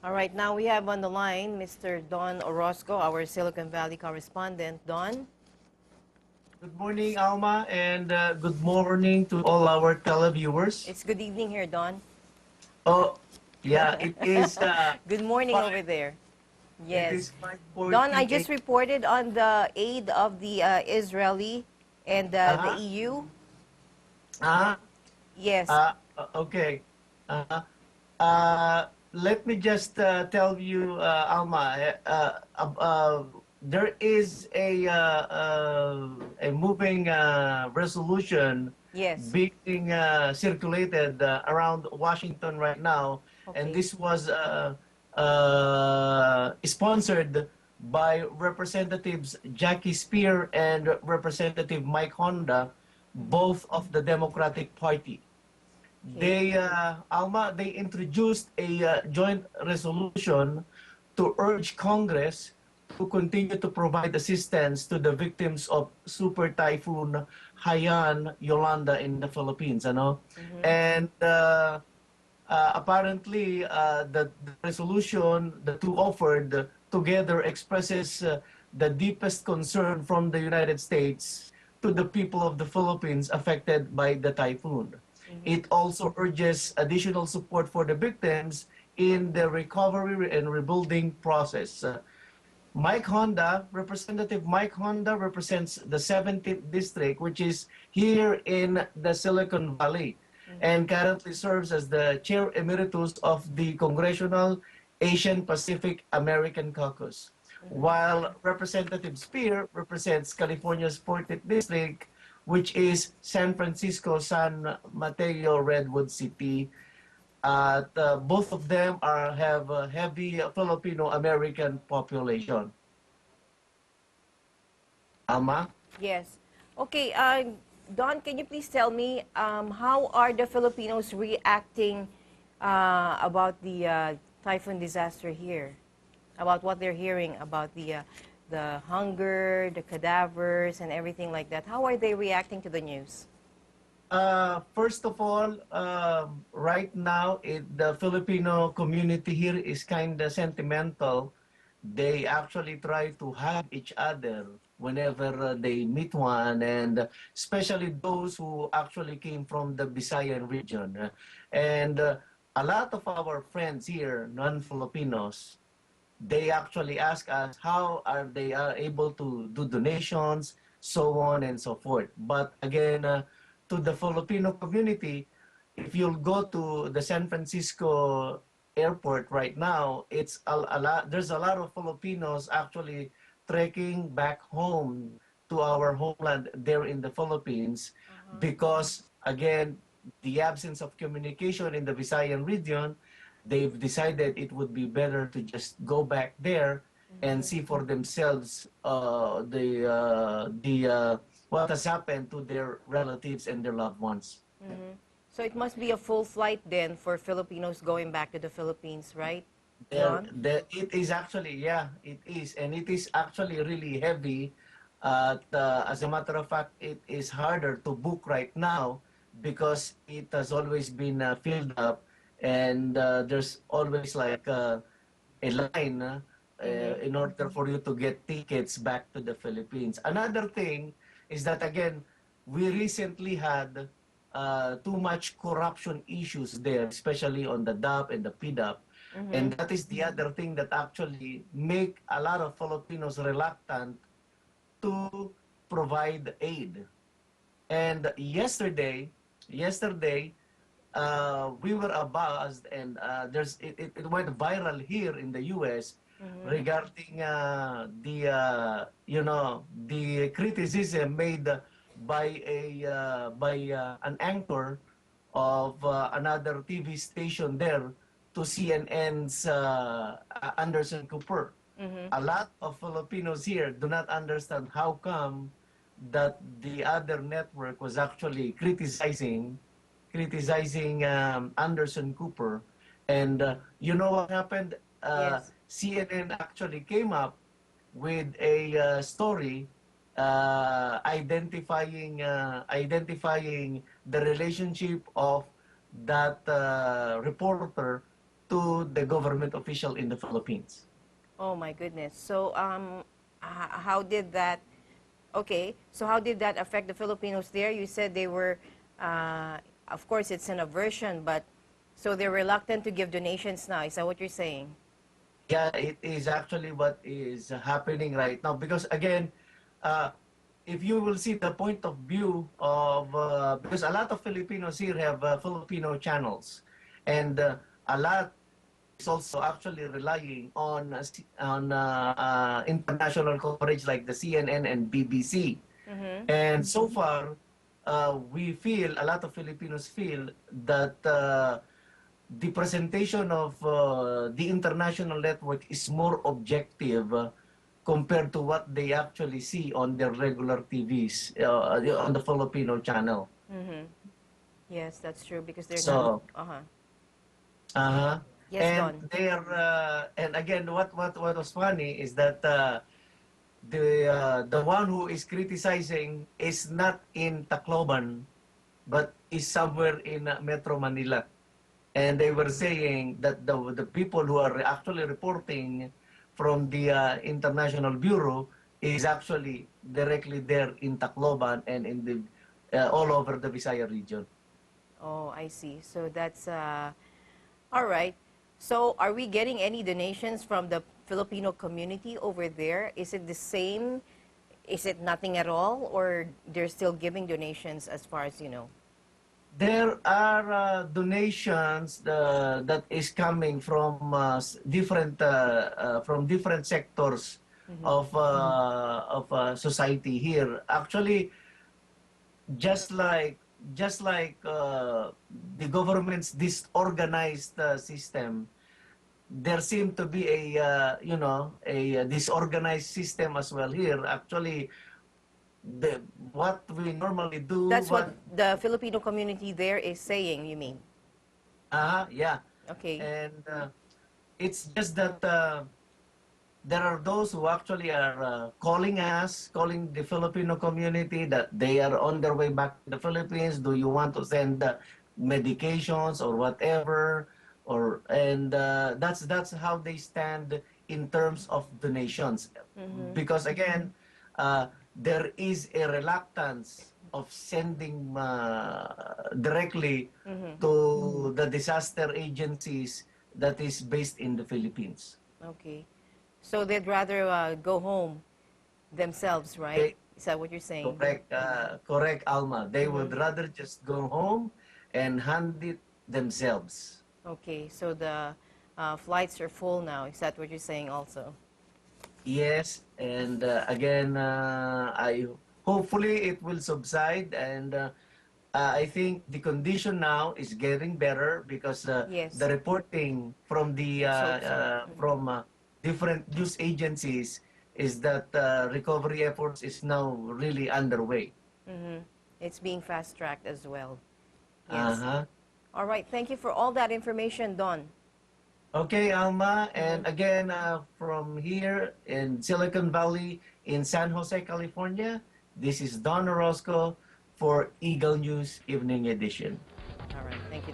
All right, now we have on the line Mr. Don Orozco, our Silicon Valley Correspondent. Don? Good morning, Alma, and good morning to all our televiewers. It's good evening here, Don. Oh, yeah, it is Good morning over five. there. It Yes. is Don, I 5:40 just reported on the aid of the Israeli and the Uh-huh. EU. Uh-huh. Yes. Okay. Uh-huh. Let me just tell you, Alma, there is a moving resolution Yes. being circulated around Washington right now, and Okay. this was sponsored by Representatives Jackie Spear and Representative Mike Honda, Mm-hmm. both of the Democratic Party. Okay. They introduced a joint resolution to urge Congress to continue to provide assistance to the victims of Super Typhoon Haiyan Yolanda in the Philippines, ano? Mm-hmm. And apparently, the resolution, the two offered together expresses the deepest concern from the United States to the people of the Philippines affected by the typhoon. Mm-hmm. It also urges additional support for the victims in the recovery and rebuilding process. Representative Mike Honda represents the 17th district, which is here in the Silicon Valley, Mm-hmm. and currently serves as the chair emeritus of the Congressional Asian Pacific American Caucus. Mm-hmm. While Representative Spear represents California's 14th district, which is San Francisco, San Mateo, Redwood City. Both of them have a heavy Filipino American population. Ama? Yes. Okay, Don, can you please tell me how are the Filipinos reacting about the typhoon disaster here? About what they're hearing about the hunger, the cadavers, and everything like that. How are they reacting to the news? First of all, right now, the Filipino community here is kind of sentimental. They actually try to hug each other whenever they meet one, and especially those who actually came from the Visayan region. And a lot of our friends here, non-Filipinos, they actually ask us how are they are able to do donations, so on and so forth. But again, to the Filipino community, if you'll go to the San Francisco airport right now, it's a lot. There's a lot of Filipinos actually trekking back home to our homeland there in the Philippines Uh-huh. because again, the absence of communication in the Visayan region, they've decided it would be better to just go back there and Mm-hmm. see for themselves what has happened to their relatives and their loved ones. Mm-hmm. So it must be a full flight then for Filipinos going back to the Philippines, right, Don? It is actually, yeah, it is, and it is actually really heavy. As a matter of fact, it is harder to book right now because it has always been filled up, and there's always like a line Mm-hmm. in order for you to get tickets back to the Philippines. Another thing is that again, we recently had too much corruption issues there, especially on the DAP and the PDAP. Mm-hmm. And that is the other thing that actually make a lot of Filipinos reluctant to provide aid. And yesterday, we were abuzz, and it went viral here in the U.S. Mm-hmm. regarding the criticism made by an anchor of another TV station there to CNN's Anderson Cooper. Mm-hmm. A lot of Filipinos here do not understand how come that the other network was actually criticizing Anderson Cooper. And you know what happened? Yes. CNN actually came up with a story identifying the relationship of that reporter to the government official in the Philippines. Oh my goodness. So, how did that? Okay. So, how did that affect the Filipinos there? You said they were, of course, it's an aversion, but so they're reluctant to give donations now. Is that what you're saying? Yeah, it is actually what is happening right now. Because again, uh, if you will see the point of view of, because a lot of Filipinos here have Filipino channels, and a lot is also actually relying on international coverage like the CNN and BBC. Mm-hmm. And so far, we feel, a lot of Filipinos feel that the presentation of the international network is more objective compared to what they actually see on their regular TVs on the Filipino channel. Mm-hmm. Yes, that's true because they're not. So, Uh-huh. uh-huh. Yes, And Don. they're and again, what was funny is that the one who is criticizing is not in Tacloban, but is somewhere in Metro Manila. And they were saying that the people who are actually reporting from the International Bureau is actually directly there in Tacloban and in the all over the Visaya region. Oh, I see. So that's all right. So are we getting any donations from the Filipino community over there? Is it the same? Is it nothing at all, or they're still giving donations as far as you know? There are donations that is coming from different sectors of society here. Actually, just like just like the government's disorganized system, there seem to be a a disorganized system as well here. Actually, the what we normally do, That's what the Filipino community there is saying, you mean? yeah, Okay. and it's just that there are those who actually are calling us, calling the Filipino community that they are on their way back to the Philippines. Do you want to send medications or whatever? Or and that's how they stand in terms of donations, because again, there is a reluctance of sending directly to the disaster agencies that is based in the Philippines. Okay. So they'd rather go home themselves, right? They, Is that what you're saying? correct, Alma. They would Mm-hmm. rather just go home and hand it themselves. Okay. So the flights are full now. Is that what you're saying also? Yes, and again, I hopefully it will subside, and I think the condition now is getting better because Yes. the reporting from the Let's hope so. from different news agencies is that recovery efforts is now really underway. Mm-hmm. It's being fast-tracked as well. Yes. Uh-huh. All right. Thank you for all that information, Don. Okay, Alma, Mm-hmm. and again from here in Silicon Valley in San Jose, California, this is Don Orozco for Eagle News Evening Edition. All right. Thank you.